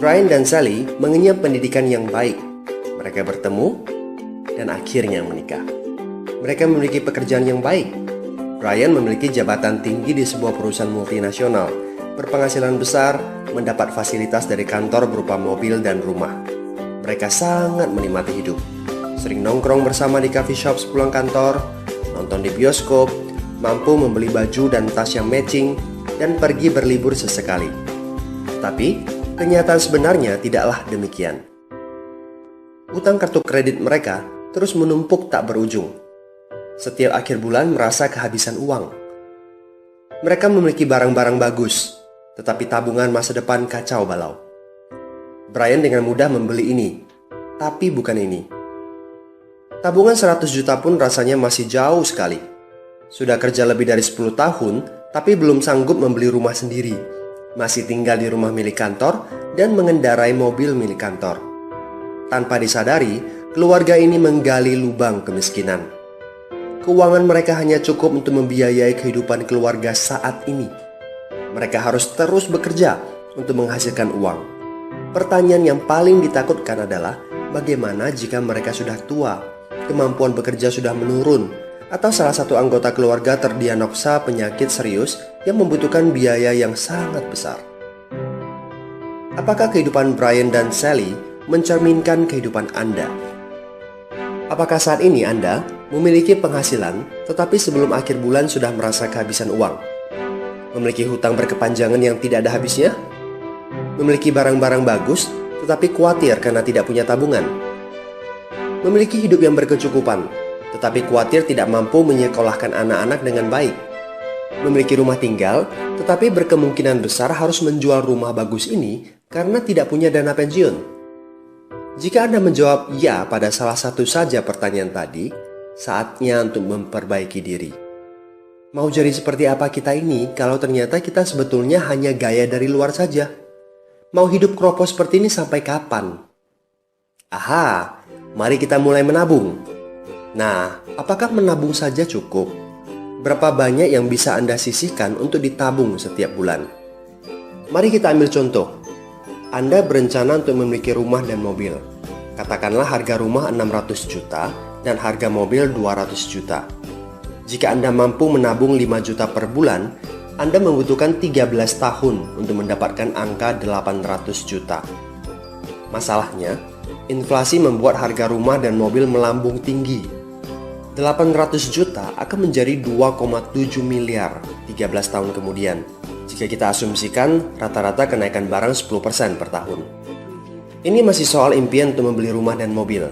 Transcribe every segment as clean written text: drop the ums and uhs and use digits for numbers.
Brian dan Sally mengenyam pendidikan yang baik. Mereka bertemu dan akhirnya menikah. Mereka memiliki pekerjaan yang baik. Brian memiliki jabatan tinggi di sebuah perusahaan multinasional, berpenghasilan besar, mendapat fasilitas dari kantor berupa mobil dan rumah. Mereka sangat menikmati hidup. Sering nongkrong bersama di coffee shop sepulang kantor, nonton di bioskop, mampu membeli baju dan tas yang matching, dan pergi berlibur sesekali. Tapi, kenyataan sebenarnya tidaklah demikian. Utang kartu kredit mereka terus menumpuk tak berujung. Setiap akhir bulan merasa kehabisan uang. Mereka memiliki barang-barang bagus, tetapi tabungan masa depan kacau balau. Brian dengan mudah membeli ini, tapi bukan ini. Tabungan 100 juta pun rasanya masih jauh sekali. Sudah kerja lebih dari 10 tahun, tapi belum sanggup membeli rumah sendiri. Masih tinggal di rumah milik kantor dan mengendarai mobil milik kantor. Tanpa disadari, keluarga ini menggali lubang kemiskinan. Keuangan mereka hanya cukup untuk membiayai kehidupan keluarga saat ini. Mereka harus terus bekerja untuk menghasilkan uang. Pertanyaan yang paling ditakutkan adalah bagaimana jika mereka sudah tua, kemampuan bekerja sudah menurun, atau salah satu anggota keluarga terdiagnosa penyakit serius yang membutuhkan biaya yang sangat besar. Apakah kehidupan Brian dan Sally mencerminkan kehidupan Anda? Apakah saat ini Anda memiliki penghasilan tetapi sebelum akhir bulan sudah merasa kehabisan uang? Memiliki hutang berkepanjangan yang tidak ada habisnya? Memiliki barang-barang bagus tetapi khawatir karena tidak punya tabungan? Memiliki hidup yang berkecukupan tetapi khawatir tidak mampu menyekolahkan anak-anak dengan baik? Memiliki rumah tinggal tetapi berkemungkinan besar harus menjual rumah bagus ini karena tidak punya dana pensiun? Jika Anda menjawab ya pada salah satu saja pertanyaan tadi, saatnya untuk memperbaiki diri. Mau jadi seperti apa kita ini kalau ternyata kita sebetulnya hanya gaya dari luar saja? Mau hidup kropos seperti ini sampai kapan? Aha, mari kita mulai menabung. Nah, apakah menabung saja cukup? Berapa banyak yang bisa Anda sisihkan untuk ditabung setiap bulan? Mari kita ambil contoh. Anda berencana untuk memiliki rumah dan mobil. Katakanlah harga rumah 600 juta dan harga mobil 200 juta. Jika Anda mampu menabung 5 juta per bulan, Anda membutuhkan 13 tahun untuk mendapatkan angka 800 juta. Masalahnya, inflasi membuat harga rumah dan mobil melambung tinggi. 800 juta akan menjadi 2,7 miliar 13 tahun kemudian. Jika kita asumsikan rata-rata kenaikan barang 10% per tahun. Ini masih soal impian untuk membeli rumah dan mobil.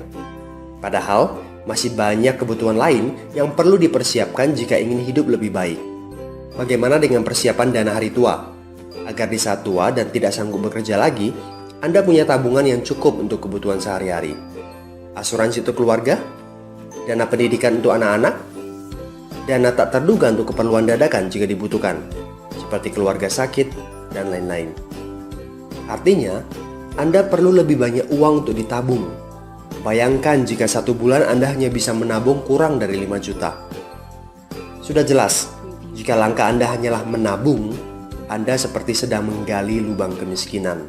Padahal, masih banyak kebutuhan lain yang perlu dipersiapkan jika ingin hidup lebih baik. Bagaimana dengan persiapan dana hari tua? Agar di saat tua dan tidak sanggup bekerja lagi, Anda punya tabungan yang cukup untuk kebutuhan sehari-hari. Asuransi untuk keluarga? Dana pendidikan untuk anak-anak? Dana tak terduga untuk keperluan dadakan jika dibutuhkan, seperti keluarga sakit, dan lain-lain. Artinya, Anda perlu lebih banyak uang untuk ditabung. Bayangkan jika satu bulan Anda hanya bisa menabung kurang dari 5 juta. Sudah jelas, jika langkah Anda hanyalah menabung, Anda seperti sedang menggali lubang kemiskinan.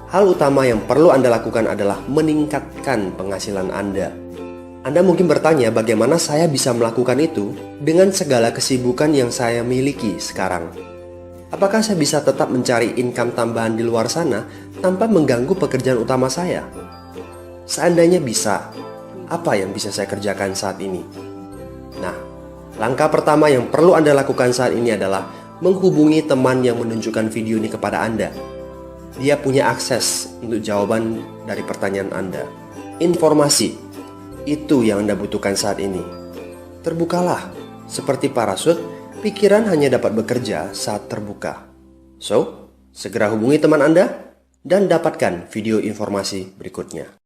Hal utama yang perlu Anda lakukan adalah meningkatkan penghasilan Anda. Anda mungkin bertanya bagaimana saya bisa melakukan itu dengan segala kesibukan yang saya miliki sekarang. Apakah saya bisa tetap mencari income tambahan di luar sana tanpa mengganggu pekerjaan utama saya? Seandainya bisa, apa yang bisa saya kerjakan saat ini? Nah, langkah pertama yang perlu Anda lakukan saat ini adalah menghubungi teman yang menunjukkan video ini kepada Anda. Dia punya akses untuk jawaban dari pertanyaan Anda. Informasi. Itu yang Anda butuhkan saat ini. Terbukalah. Seperti parasut, pikiran hanya dapat bekerja saat terbuka. So, segera hubungi teman Anda dan dapatkan video informasi berikutnya.